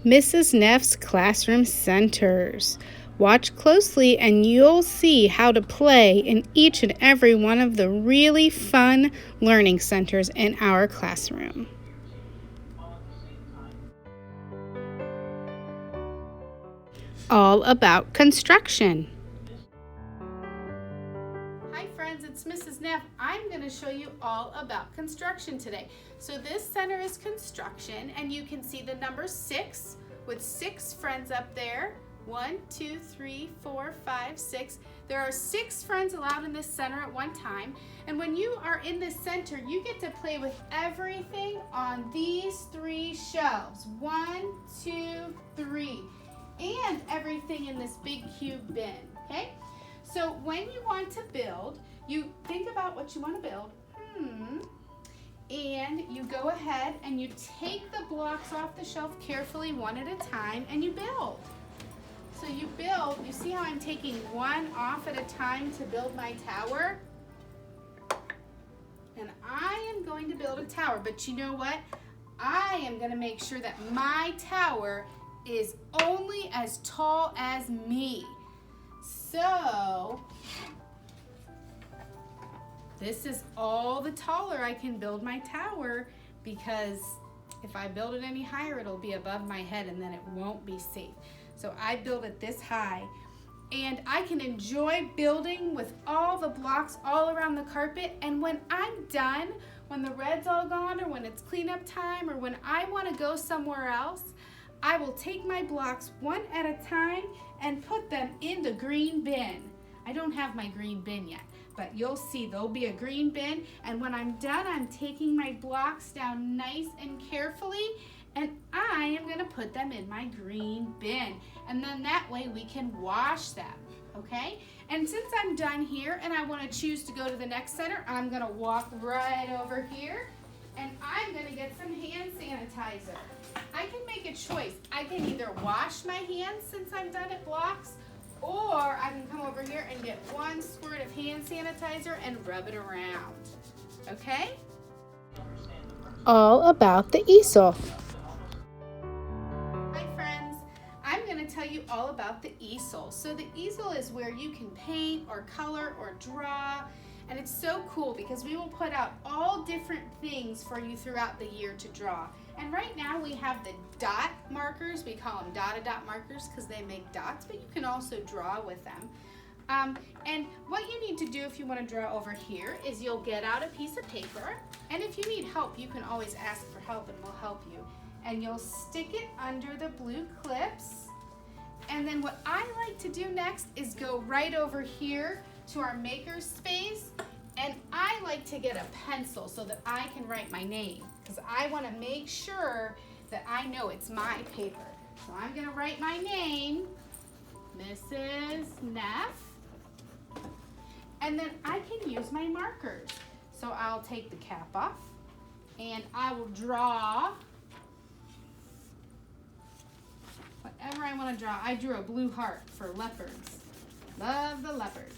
Mrs. Neff's Classroom Centers. Watch closely and you'll see how to play in each and every one of the really fun learning centers in our classroom. All about construction. Hi friends, it's Mrs. Neff. I'm going to show you all about construction today. So this center is construction, and you can see the number 6 with 6 friends up there. 1, 2, 3, 4, 5, 6. There are 6 friends allowed in this center at one time. And when you are in this center, you get to play with everything on these 3 shelves. 1, 2, 3. And everything in this big cube bin, okay? So when you want to build, you think about what you want to build, and you go ahead and you take the blocks off the shelf carefully one at a time and you build. So you build, you see how I'm taking one off at a time to build my tower? And I am going to build a tower, but you know what? I am going to make sure that my tower is only as tall as me. So this is all the taller I can build my tower, because if I build it any higher, it'll be above my head and then it won't be safe. So I build it this high, and I can enjoy building with all the blocks all around the carpet. And when I'm done, when the red's all gone, or when it's cleanup time, or when I want to go somewhere else, I will take my blocks one at a time and put them in the green bin. I don't have my green bin yet, but you'll see there'll be a green bin, and when I'm done, I'm taking my blocks down nice and carefully, and I am going to put them in my green bin, and then that way we can wash them, okay? And since I'm done here and I want to choose to go to the next center, I'm going to walk right over here, and I'm going to get some hand sanitizer. I can make a choice. I can either wash my hands since I'm done at blocks, or I can come over here and get 1 squirt of hand sanitizer and rub it around. Okay? All about the easel. Hi friends, I'm going to tell you all about the easel. So the easel is where you can paint or color or draw, and it's so cool because we will put out all different things for you throughout the year to draw. And right now we have the dot markers. We call them dot markers because they make dots, but you can also draw with them. And what you need to do if you want to draw over here is you'll get out a piece of paper, and if you need help, you can always ask for help and we'll help you. And you'll stick it under the blue clips. And then what I like to do next is go right over here to our maker space, and I like to get a pencil so that I can write my name, because I want to make sure that I know it's my paper. So I'm going to write my name, Mrs. Neff, and then I can use my markers. So I'll take the cap off, and I will draw whatever I want to draw. I drew a blue heart for leopards. Love the leopards.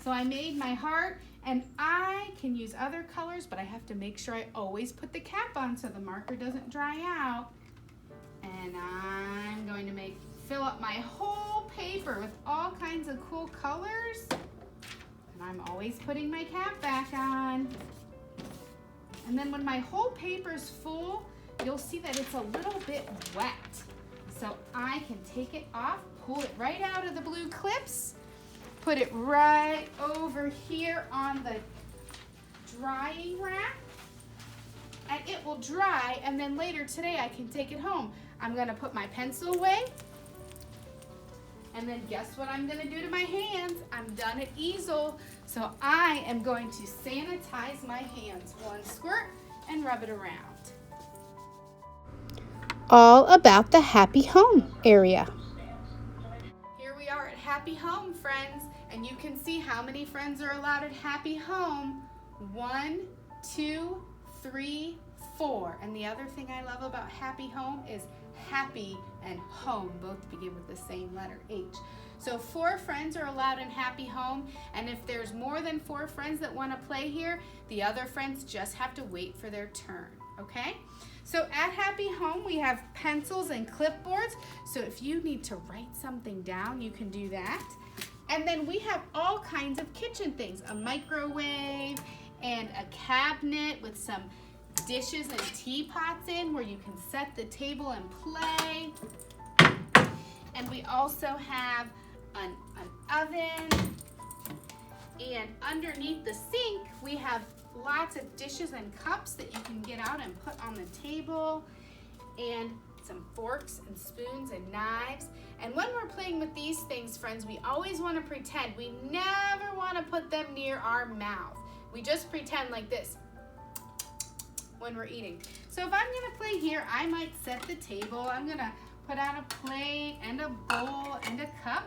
So I made my heart, and I can use other colors, but I have to make sure I always put the cap on so the marker doesn't dry out. And I'm going to fill up my whole paper with all kinds of cool colors. And I'm always putting my cap back on. And then when my whole paper's full, you'll see that it's a little bit wet. So I can take it off, pull it right out of the blue clips, put it right over here on the drying rack, and it will dry, and then later today I can take it home. I'm going to put my pencil away, and then guess what I'm going to do to my hands? I'm done at easel, so I am going to sanitize my hands. 1 squirt and rub it around. All about the Happy Home area. Here we are at Happy Home, friends, and you can see how many friends are allowed at Happy Home. 1, 2, 3, 4. And the other thing I love about Happy Home is happy and home both begin with the same letter, H. So 4 friends are allowed in Happy Home, and if there's more than 4 friends that want to play here, the other friends just have to wait for their turn, okay? So at Happy Home, we we have pencils and clipboards. So if you need to write something down, you can do that. And then we have all kinds of kitchen things, a microwave and a cabinet with some dishes and teapots in where you can set the table and play. And we also have an oven. And underneath the sink, we have lots of dishes and cups that you can get out and put on the table, and some forks and spoons and knives. And when we're playing with these things, friends, we always want to pretend. We never want to put them near our mouth. We just pretend like this when we're eating. So if I'm going to play here, I might set the table. I'm going to put out a plate and a bowl and a cup.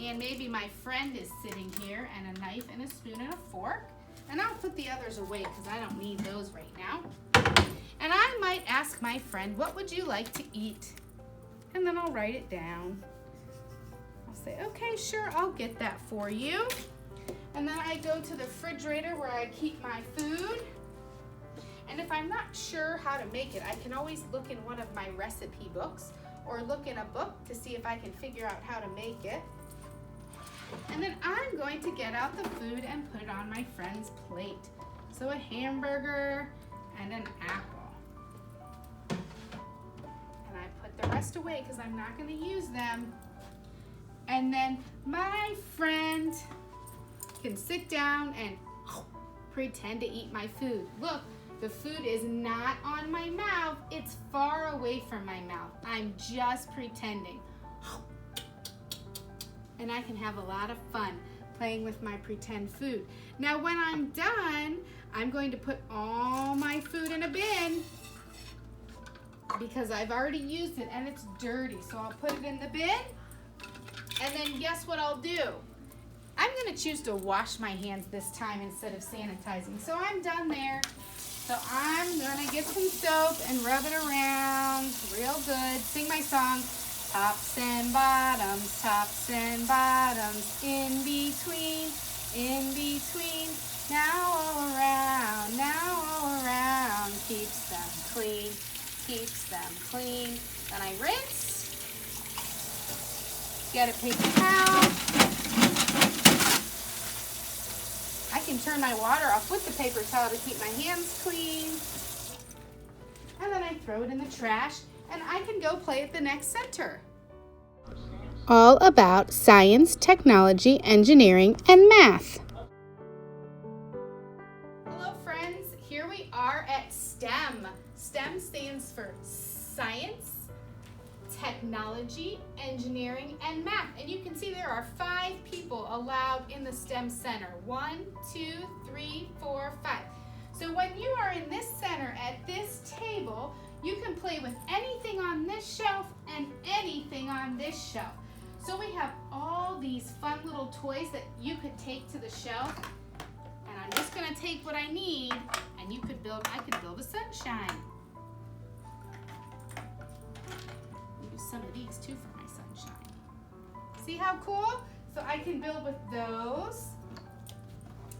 And maybe my friend is sitting here, and a knife and a spoon and a fork. And I'll put the others away because I don't need those right now. And I might ask my friend, what would you like to eat? And then I'll write it down. I'll say, okay, sure, I'll get that for you. And then I go to the refrigerator where I keep my food. And if I'm not sure how to make it, I can always look in one of my recipe books or look in a book to see if I can figure out how to make it. And then I'm going to get out the food and put it on my friend's plate. So a hamburger and an apple. And I put the rest away because I'm not going to use them. And then my friend can sit down and pretend to eat my food. Look, the food is not on my mouth. It's far away from my mouth. I'm just pretending. And I can have a lot of fun playing with my pretend food. Now when I'm done, I'm going to put all my food in a bin because I've already used it and it's dirty. So I'll put it in the bin, and then guess what I'll do? I'm gonna choose to wash my hands this time instead of sanitizing. So I'm done there. So I'm gonna get some soap and rub it around real good. Sing my song. Tops and bottoms, in between, now all around, keeps them clean. Then I rinse, get a paper towel. I can turn my water off with the paper towel to keep my hands clean. And then I throw it in the trash, and I can go play at the next center. All about science, technology, engineering, and math. Hello friends, here we are at STEM. STEM stands for science, technology, engineering, and math. And you can see there are 5 people allowed in the STEM center. 1, 2, 3, 4, 5. So when you are in this center at this table, you can play with anything on this shelf and anything on this shelf. So we have all these fun little toys that you could take to the shelf. And I'm just gonna take what I need, and I could build a sunshine. Use some of these too for my sunshine. See how cool? So I can build with those.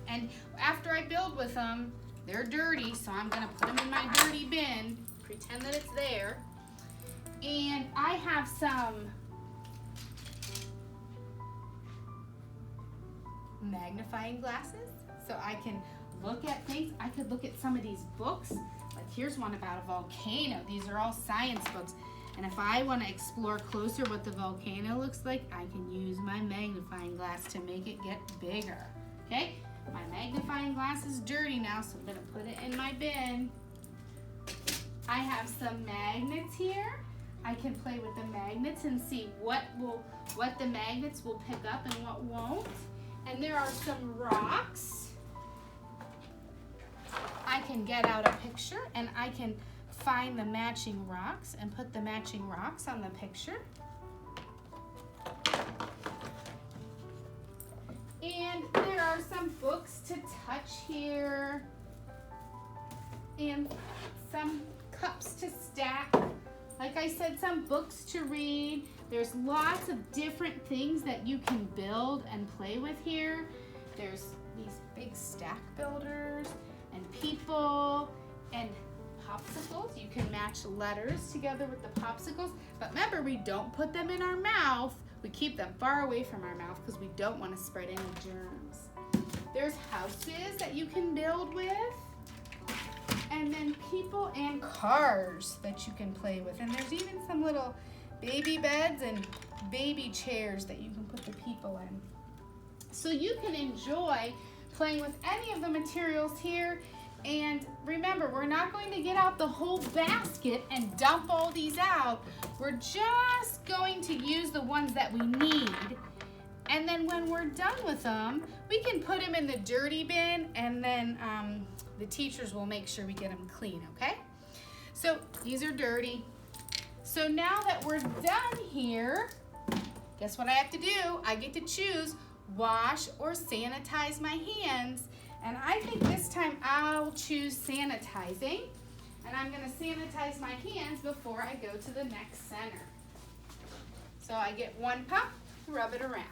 And after I build with them, they're dirty, so I'm gonna put them in my dirty bin, pretend that it's there. And I have some magnifying glasses, so I can look at things. I could look at some of these books. Like here's one about a volcano. These are all science books. And if I want to explore closer what the volcano looks like, I can use my magnifying glass to make it get bigger. Okay? My magnifying glass is dirty now, so I'm going to put it in my bin. I have some magnets here. I can play with the magnets and see what the magnets will pick up and what won't. And there are some rocks. I can get out a picture and I can find the matching rocks and put the matching rocks on the picture. And there are some books to touch here and some cups to stack. Like I said, some books to read. There's lots of different things that you can build and play with here. There's these big stack builders and people and popsicles. You can match letters together with the popsicles. But remember, we don't put them in our mouth. We keep them far away from our mouth because we don't want to spread any germs. There's houses that you can build with. And then people and cars that you can play with. And there's even some little baby beds and baby chairs that you can put the people in. So you can enjoy playing with any of the materials here. And remember, we're not going to get out the whole basket and dump all these out. We're just going to use the ones that we need. And then when we're done with them, we can put them in the dirty bin, and then the teachers will make sure we get them clean, okay? So these are dirty. So now that we're done here, guess what I have to do? I get to choose wash or sanitize my hands. And I think this time I'll choose sanitizing. And I'm gonna sanitize my hands before I go to the next center. So I get one pump, rub it around.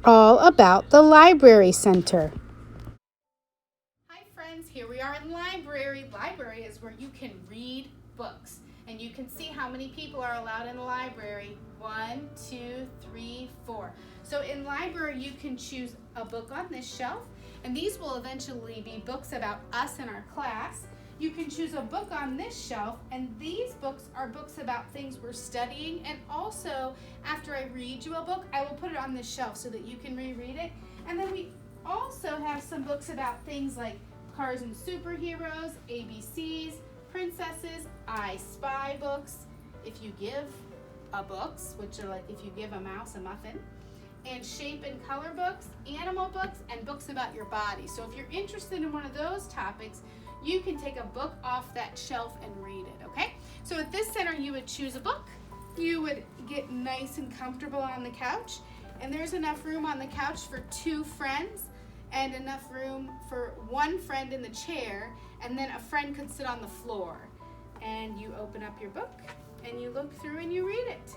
All about the library center. Hi friends, here we are in library. Library is where you can read books. And you can see how many people are allowed in the library. 1, 2, 3, 4. So in library, you can choose a book on this shelf, and these will eventually be books about us in our class. You can choose a book on this shelf, and these books are books about things we're studying. And also, after I read you a book, I will put it on this shelf so that you can reread it. And then we also have some books about things like cars and superheroes, ABCs, princesses, I Spy books, if you give a books, which are like if you give a mouse a muffin, and shape and color books, animal books, and books about your body. So if you're interested in one of those topics, you can take a book off that shelf and read it, okay? So at this center, you would choose a book. You would get nice and comfortable on the couch, and there's enough room on the couch for 2 friends, and enough room for 1 friend in the chair, and then a friend could sit on the floor. And you open up your book, and you look through and you read it.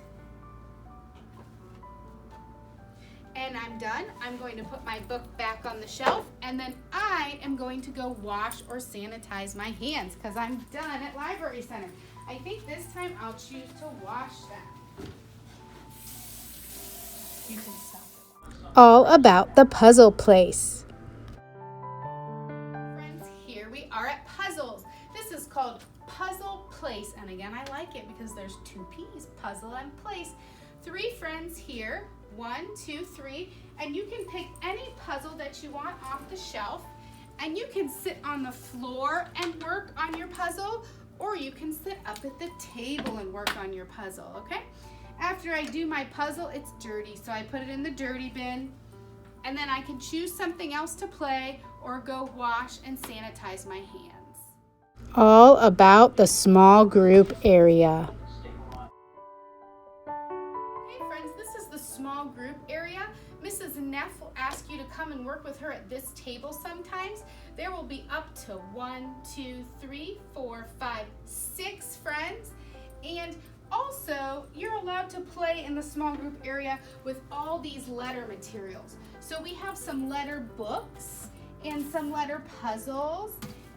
And I'm done. I'm going to put my book back on the shelf, and then I am going to go wash or sanitize my hands because I'm done at Library Center. I think this time I'll choose to wash them. You can stop it. All about the puzzle place. Friends, here we are at puzzles. This is called Puzzle Place, and again, I like it because there's 2 P's, puzzle and place. 3 friends here. 1, 2, 3, and you can pick any puzzle that you want off the shelf, and you can sit on the floor and work on your puzzle, or you can sit up at the table and work on your puzzle, okay? After I do my puzzle, it's dirty, so I put it in the dirty bin, and then I can choose something else to play or go wash and sanitize my hands. All about the small group area. Small group area. Mrs. Neff will ask you to come and work with her at this table sometimes. There will be up to 1, 2, 3, 4, 5, 6 friends. And also, you're allowed to play in the small group area with all these letter materials. So we have some letter books and some letter puzzles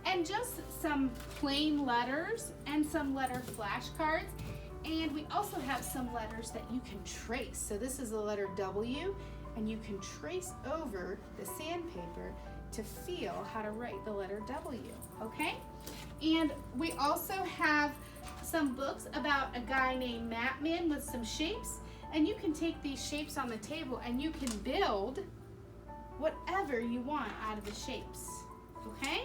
and just some plain letters and some letter flashcards. And we also have some letters that you can trace. So this is the letter W, and you can trace over the sandpaper to feel how to write the letter W, okay? And we also have some books about a guy named Matman with some shapes, and you can take these shapes on the table and you can build whatever you want out of the shapes, okay?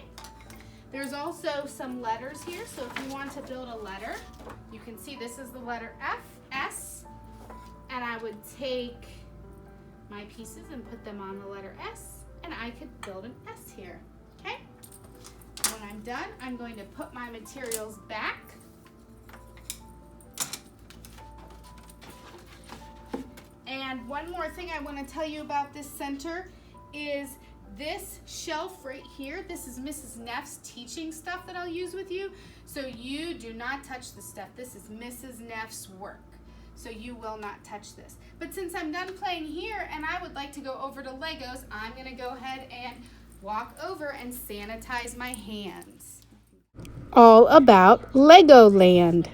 There's also some letters here, so if you want to build a letter, you can see this is the letter F, S, and I would take my pieces and put them on the letter S, and I could build an S here, okay? When I'm done, I'm going to put my materials back. And one more thing I want to tell you about this center is this shelf right here. This is Mrs. Neff's teaching stuff that I'll use with you. So you do not touch this stuff. This is Mrs. Neff's work. So you will not touch this. But since I'm done playing here and I would like to go over to Legos, I'm going to go ahead and walk over and sanitize my hands. all about Legoland.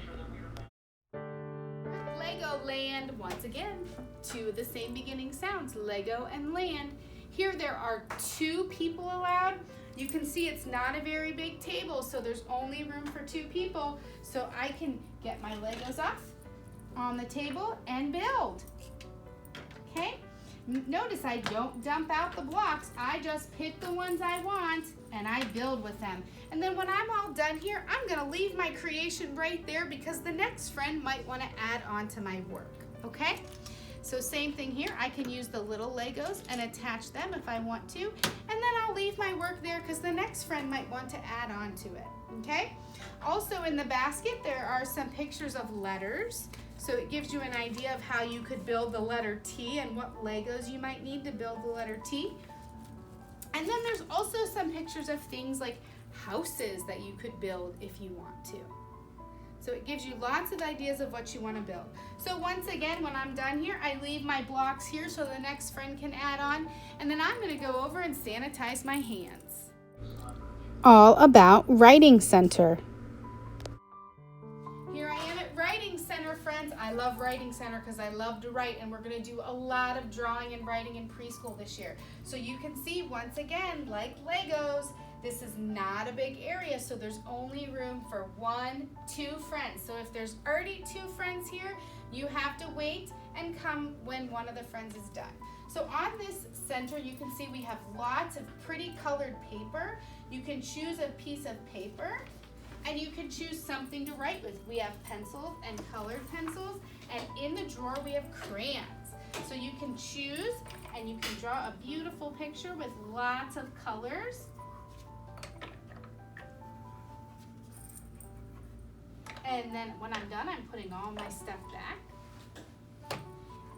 Legoland, once again, two of the same beginning sounds, Lego and land. Here there are 2 people allowed. You can see it's not a very big table, so there's only room for 2 people. So I can get my Legos off on the table and build. Okay? Notice I don't dump out the blocks. I just pick the ones I want and I build with them. And then when I'm all done here, I'm gonna leave my creation right there because the next friend might wanna add on to my work, okay? So same thing here, I can use the little Legos and attach them if I want to, and then I'll leave my work there because the next friend might want to add on to it, okay? Also in the basket, there are some pictures of letters. So it gives you an idea of how you could build the letter T and what Legos you might need to build the letter T. And then there's also some pictures of things like houses that you could build if you want to. So it gives you lots of ideas of what you want to build. So once again, when I'm done here, I leave my blocks here so the next friend can add on. And then I'm going to go over and sanitize my hands. All about Writing Center. Here I am at Writing Center, friends. I love Writing Center because I love to write, and we're going to do a lot of drawing and writing in preschool this year. So you can see, once again, like Legos, this is not a big area, so there's only room for 1, 2 friends. So if there's already 2 friends here, you have to wait and come when one of the friends is done. So on this center, you can see we have lots of pretty colored paper. You can choose a piece of paper, and you can choose something to write with. We have pencils and colored pencils, and in the drawer we have crayons. So you can choose, and you can draw a beautiful picture with lots of colors. And then when I'm done, I'm putting all my stuff back.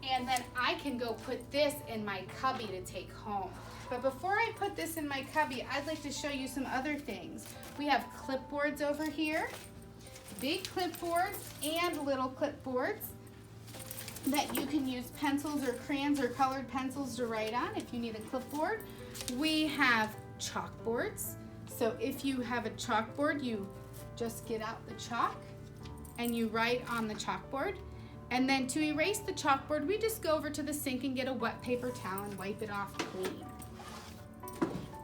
And then I can go put this in my cubby to take home. But before I put this in my cubby, I'd like to show you some other things. We have clipboards over here, big clipboards and little clipboards that you can use pencils or crayons or colored pencils to write on if you need a clipboard. We have chalkboards. So if you have a chalkboard, you just get out the chalk and you write on the chalkboard. And then to erase the chalkboard, we just go over to the sink and get a wet paper towel and wipe it off clean.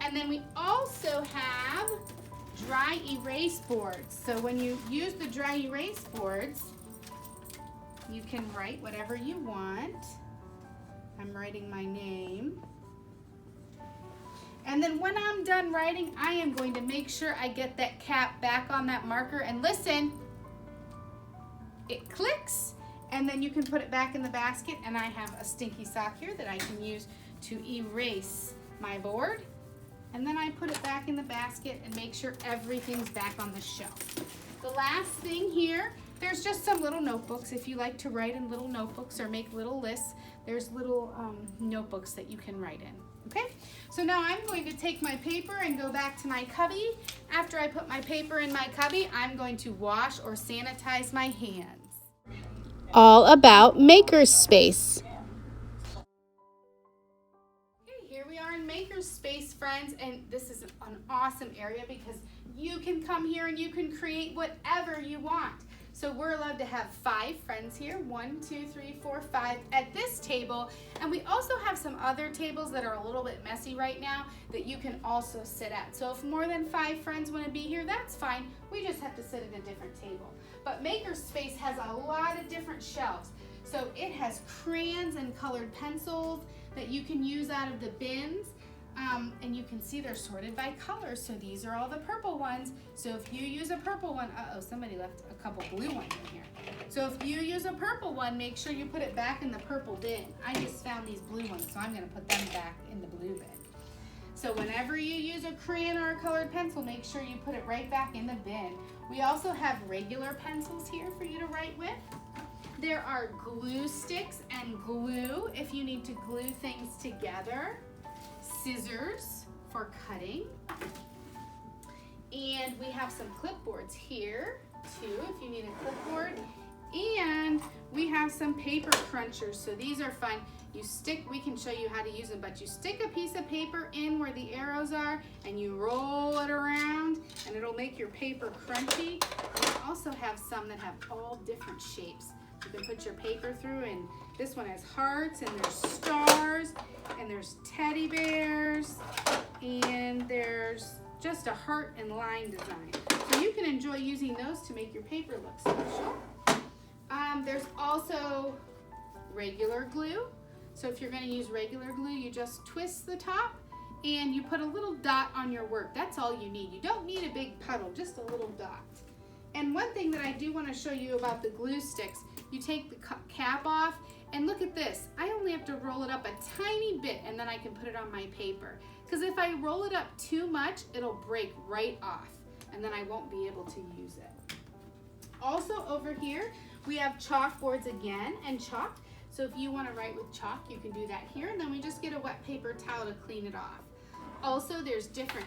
And then we also have dry erase boards. So when you use the dry erase boards, you can write whatever you want. I'm writing my name. And then when I'm done writing, I am going to make sure I get that cap back on that marker, and listen, it clicks, and then you can put it back in the basket, and I have a stinky sock here that I can use to erase my board. And then I put it back in the basket and make sure everything's back on the shelf. The last thing here, there's just some little notebooks. If you like to write in little notebooks or make little lists, there's little notebooks that you can write in. Okay, so now I'm going to take my paper and go back to my cubby. After I put my paper in my cubby, I'm going to wash or sanitize my hands. All about Makerspace. Okay, here we are in Makerspace, friends, and this is an awesome area because you can come here and you can create whatever you want. So we're allowed to have 5 friends here, 1, 2, 3, 4, 5 at this table. And we also have some other tables that are a little bit messy right now that you can also sit at. So if more than 5 friends want to be here, that's fine. We just have to sit at a different table. But Makerspace has a lot of different shelves. So it has crayons and colored pencils that you can use out of the bins. And you can see they're sorted by color. So these are all the purple ones. So if you use a purple one, somebody left a couple blue ones in here. So if you use a purple one, make sure you put it back in the purple bin. I just found these blue ones, so I'm gonna put them back in the blue bin. So whenever you use a crayon or a colored pencil, make sure you put it right back in the bin. We also have regular pencils here for you to write with. There are glue sticks and glue if you need to glue things together. Scissors for cutting, and we have some clipboards here too if you need a clipboard, and we have some paper crunchers. So these are fun. We can show you how to use them, but you stick a piece of paper in where the arrows are and you roll it around and it'll make your paper crunchy. And we also have some that have all different shapes. You can put your paper through, and this one has hearts, and there's stars, and there's teddy bears, and there's just a heart and line design. So you can enjoy using those to make your paper look special. There's also regular glue. So if you're going to use regular glue, you just twist the top and you put a little dot on your work. That's all you need. You don't need a big puddle, just a little dot. And one thing that I do want to show you about the glue sticks, you take the cap off, and look at this. I only have to roll it up a tiny bit and then I can put it on my paper. Because if I roll it up too much, it'll break right off and then I won't be able to use it. Also over here, we have chalkboards again and chalk. So if you want to write with chalk, you can do that here, and then we just get a wet paper towel to clean it off. Also, there's different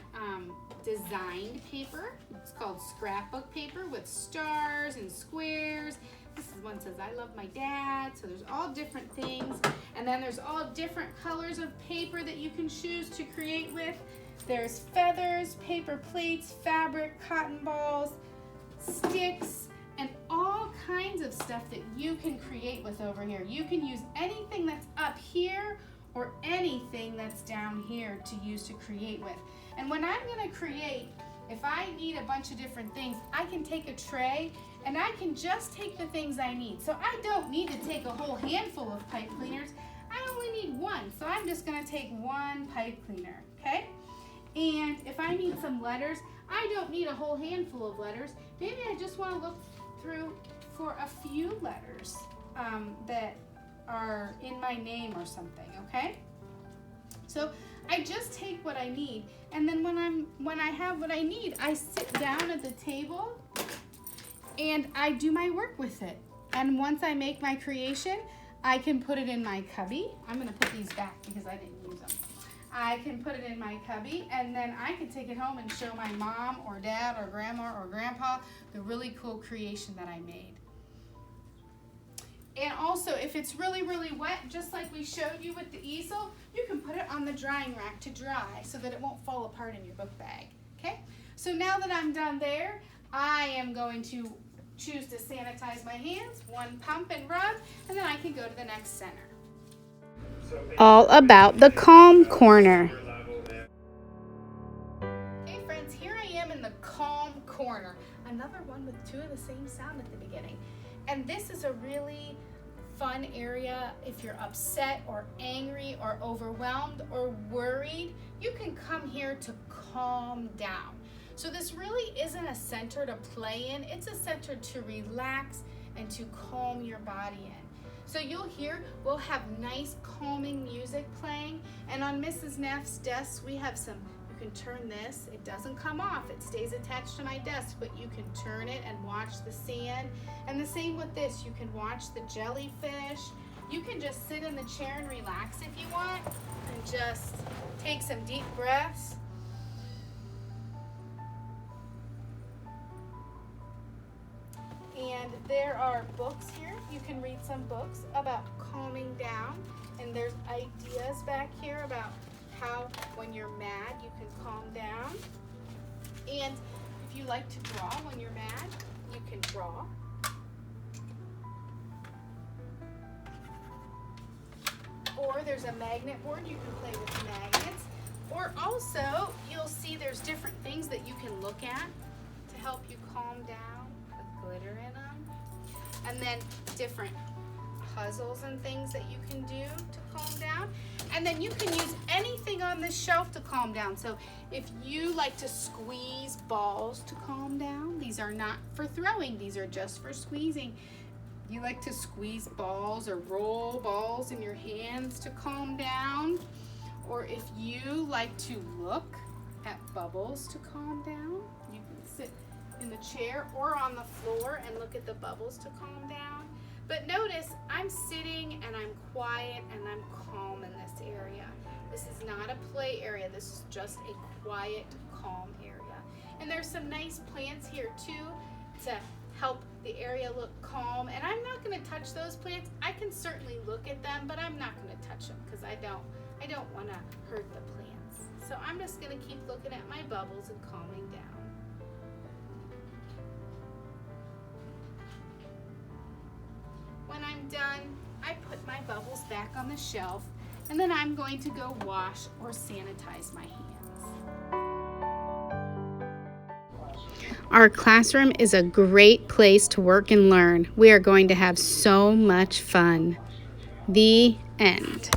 designed paper. It's called scrapbook paper with stars and squares. This is one that says, I love my dad. So there's all different things. And then there's all different colors of paper that you can choose to create with. There's feathers, paper plates, fabric, cotton balls, sticks, and all kinds of stuff that you can create with over here. You can use anything that's up here or anything that's down here to use to create with. And when I'm gonna create, if I need a bunch of different things, I can take a tray and I can just take the things I need. So I don't need to take a whole handful of pipe cleaners. I only need one. So I'm just gonna take one pipe cleaner, okay? And if I need some letters, I don't need a whole handful of letters. Maybe I just wanna look through for a few letters that are in my name or something, okay? So I just take what I need, and then when I have what I need, I sit down at the table and I do my work with it. And once I make my creation, I can put it in my cubby. I'm gonna put these back because I didn't use them. I can put it in my cubby, and then I can take it home and show my mom or dad or grandma or grandpa the really cool creation that I made. And also, if it's really, really wet, just like we showed you with the easel, you can put it on the drying rack to dry so that it won't fall apart in your book bag, okay? So now that I'm done there, I am going to choose to sanitize my hands, one pump and rub, and then I can go to the next center. All about the calm corner. Hey friends, here I am in the calm corner. Another one with two of the same sound at the beginning. And this is a really fun area if you're upset or angry or overwhelmed or worried. You can come here to calm down. So this really isn't a center to play in. It's a center to relax and to calm your body in. So you'll hear, we'll have nice calming music playing. And on Mrs. Neff's desk, we have some, you can turn this, it doesn't come off, it stays attached to my desk, but you can turn it and watch the sand. And the same with this, you can watch the jellyfish. You can just sit in the chair and relax if you want, and just take some deep breaths. And there are books here. You can read some books about calming down. And there's ideas back here about how when you're mad, you can calm down. And if you like to draw when you're mad, you can draw. Or there's a magnet board, you can play with magnets. Or also, you'll see there's different things that you can look at to help you calm down. Glitter in them, and then different puzzles and things that you can do to calm down. And then you can use anything on this shelf to calm down. So if you like to squeeze balls to calm down, these are not for throwing, these are just for squeezing. You like to squeeze balls or roll balls in your hands to calm down, or if you like to look at bubbles to calm down, you can sit in the chair or on the floor and look at the bubbles to calm down. But notice I'm sitting and I'm quiet and I'm calm in this area. This is not a play area, this is just a quiet, calm area. And there's some nice plants here too to help the area look calm. And I'm not going to touch those plants. I can certainly look at them, but I'm not going to touch them because I don't want to hurt the plants. So I'm just going to keep looking at my bubbles and calming down. When I'm done, I put my bubbles back on the shelf, and then I'm going to go wash or sanitize my hands. Our classroom is a great place to work and learn. We are going to have so much fun. The end.